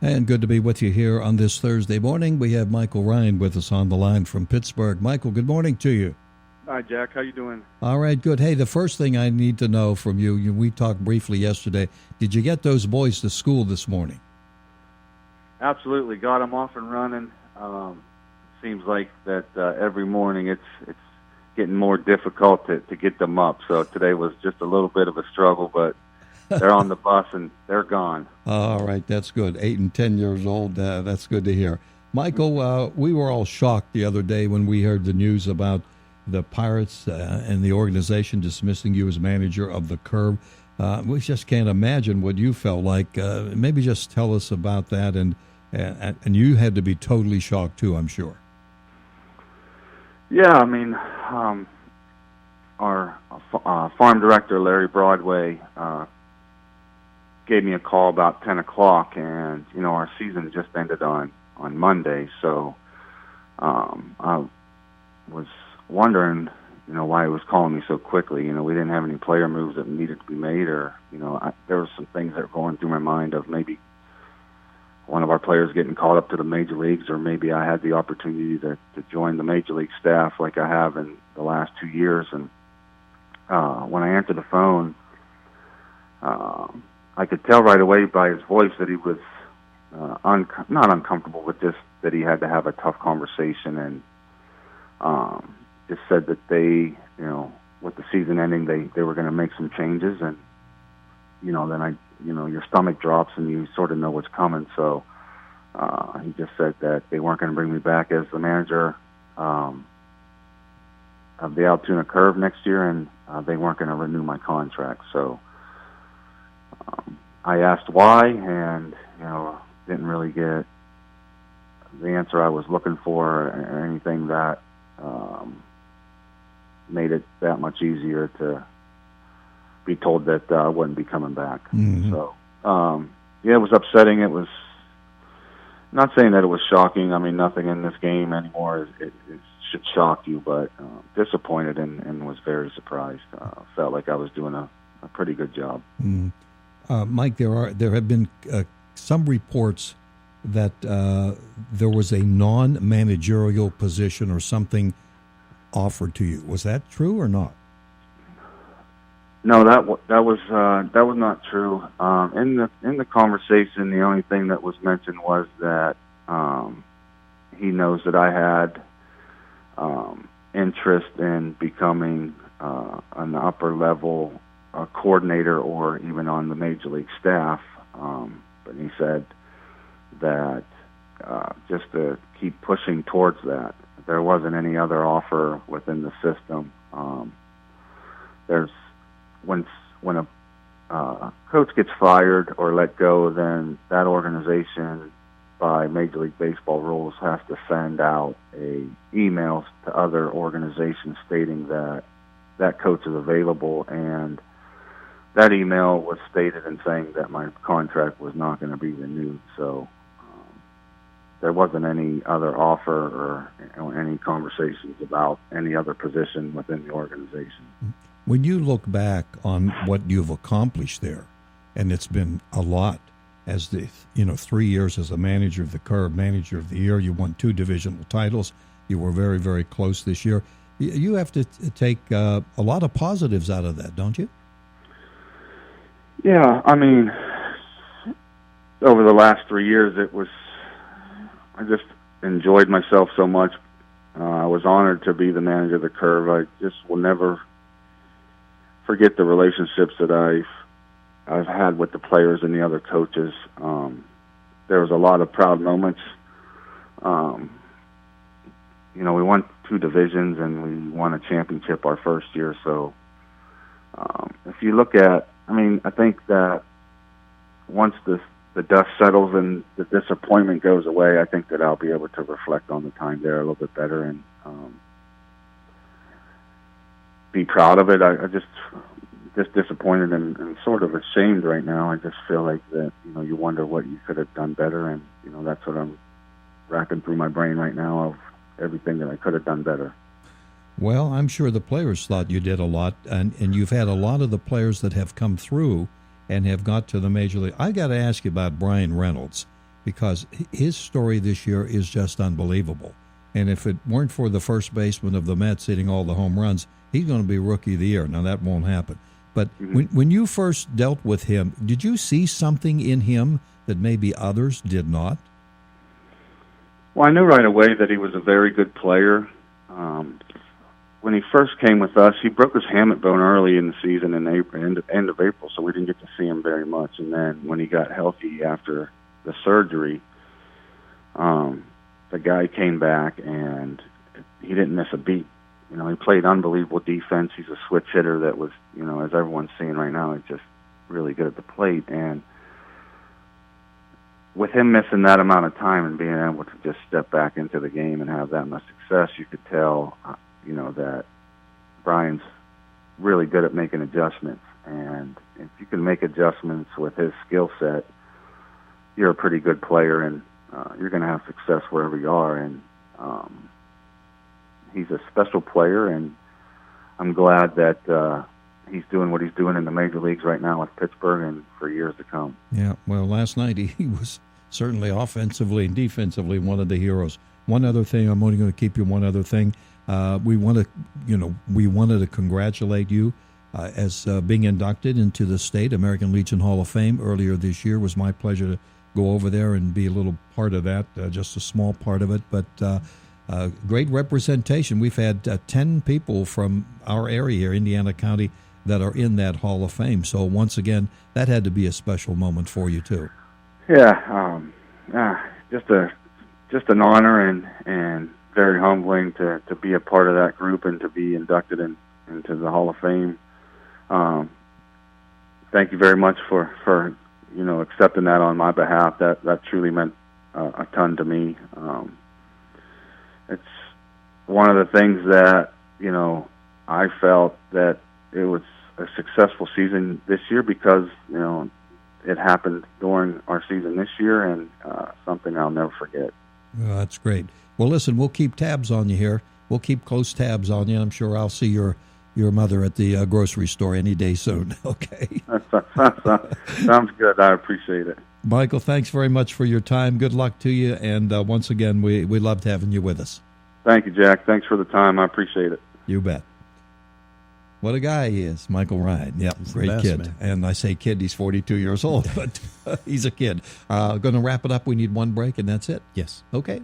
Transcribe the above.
And good to be with you here on this Thursday morning. We have Michael Ryan with us on the line from Pittsburgh. Michael, good morning to you. Hi, Jack. How you doing? All right, good. Hey, the first thing I need to know from you, we talked briefly yesterday, did you get those boys to school this morning? Absolutely. Got them off and running. Seems like that every morning it's getting more difficult to get them up. So today was just a little bit of a struggle, but they're on the bus and they're gone. All right, that's good. 8 and 10 years old, that's good to hear. Michael, we were all shocked the other day when we heard the news about the Pirates and the organization dismissing you as manager of the Curve. We just can't imagine what you felt like. Maybe just tell us about that, and you had to be totally shocked too, I'm sure. Yeah, I mean, our farm director, Larry Broadway, gave me a call about 10 o'clock, and, our season just ended on Monday, so I was wondering, why he was calling me so quickly. We didn't have any player moves that needed to be made, or, there were some things that were going through my mind of maybe one of our players getting called up to the major leagues, or maybe I had the opportunity to join the major league staff like I have in the last 2 years. And when I answered the phone, I could tell right away by his voice that he was not uncomfortable, but just that he had to have a tough conversation, and just said that they, with the season ending, they were going to make some changes, and then your stomach drops and you sort of know what's coming. So he just said that they weren't going to bring me back as the manager of the Altoona Curve next year, and they weren't going to renew my contract. So I asked why, and didn't really get the answer I was looking for, or anything that made it that much easier to be told that I wouldn't be coming back. Mm-hmm. So, it was upsetting. It was, not saying that it was shocking. I mean, nothing in this game anymore it should shock you, but disappointed and was very surprised. Felt like I was doing a pretty good job. Mm. Mike, there have been some reports that there was a non-managerial position or something offered to you. Was that true or not? No, that was not true. In the conversation, the only thing that was mentioned was that he knows that I had interest in becoming an upper level coordinator, or even on the major league staff. But he said that just to keep pushing towards that. There wasn't any other offer within the system. When a coach gets fired or let go, then that organization, by Major League Baseball rules, has to send out emails to other organizations stating that that coach is available, and that email was stated in saying that my contract was not going to be renewed. So there wasn't any other offer or any conversations about any other position within the organization. When you look back on what you've accomplished there, and it's been a lot, as 3 years as a manager of the Curve, manager of the year, you won 2 divisional titles, you were very, very close this year. You have to take a lot of positives out of that, don't you? Yeah, I mean, over the last 3 years, I just enjoyed myself so much. I was honored to be the manager of the Curve. I just will never forget the relationships that I've had with the players and the other coaches. There was a lot of proud moments. We won 2 divisions and we won a championship our first year. So if you look at, I think that once the dust settles and the disappointment goes away, I think that I'll be able to reflect on the time there a little bit better and be proud of it. I just disappointed and sort of ashamed right now. I just feel like that, you wonder what you could have done better, and, that's what I'm racking through my brain right now, of everything that I could have done better. Well, I'm sure the players thought you did a lot, and you've had a lot of the players that have come through and have got to the major league. I got to ask you about Brian Reynolds. because his story this year is just unbelievable. And if it weren't for the first baseman of the Mets hitting all the home runs, he's going to be Rookie of the Year. Now, that won't happen. But when you first dealt with him, did you see something in him that maybe others did not? Well, I knew right away that he was a very good player. When he first came with us, he broke his hamate bone early in the season in April, end of April, so we didn't get to see him very much. And then when he got healthy after the surgery, the guy came back and he didn't miss a beat. You know, he played unbelievable defense. He's a switch hitter that was, you know, as everyone's seeing right now, he's just really good at the plate. And with him missing that amount of time and being able to just step back into the game and have that much success, you could tell, you know, that Brian's really good at making adjustments. And if you can make adjustments with his skill set, you're a pretty good player, and you're going to have success wherever you are. And he's a special player, and I'm glad that he's doing what he's doing in the major leagues right now with Pittsburgh and for years to come. Yeah, well, last night he was certainly offensively and defensively one of the heroes. One other thing, I'm only going to keep you one other thing. We wanted to congratulate you as being inducted into the State American Legion Hall of Fame earlier this year. It was my pleasure to go over there and be a little part of that, just a small part of it, but great representation. We've had 10 people from our area here, Indiana County, that are in that Hall of Fame. So once again, that had to be a special moment for you too. Yeah, just an honor and very humbling to be a part of that group and to be inducted into the Hall of Fame. Thank you very much for you know, accepting that on my behalf. That truly meant a ton to me. It's one of the things that, you know, I felt that it was a successful season this year because, you know, it happened during our season this year, and something I'll never forget. Well, that's great. Well, listen, we'll keep tabs on you here. We'll keep close tabs on you. I'm sure I'll see your mother at the grocery store any day soon. Okay. Sounds good. I appreciate it. Michael, thanks very much for your time. Good luck to you. And once again, we loved having you with us. Thank you, Jack. Thanks for the time. I appreciate it. You bet. What a guy he is, Michael Ryan. Yeah, great kid. Man. And I say kid, he's 42 years old, but he's a kid. Going to wrap it up. We need one break, and that's it. Yes. Okay.